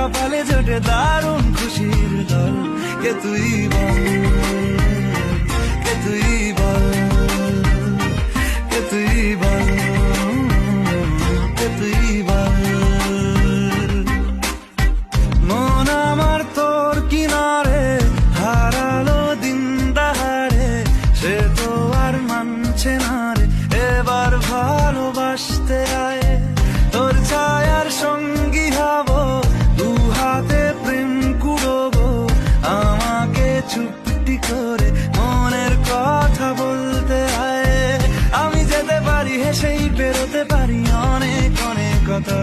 কপালে জোটে দারুণ খুশির দল। কে তুই বল, কে তুই বল, কে তুই বল, কে তুই বল। মন আমার তোর কিনারে হারালো দিন দাহারে, সে তো আর মানছে না রে এবার ভালোবাসতে আয়। তোর ছায়ার সঙ্গী হব, দু হাতে প্রেম কুড়বো, আমাকে চুপটি করে মনের কথা বলতে আয়। আমি যেতে পারি হেসেই বেরোতে পারি অনেক অনেক কথা।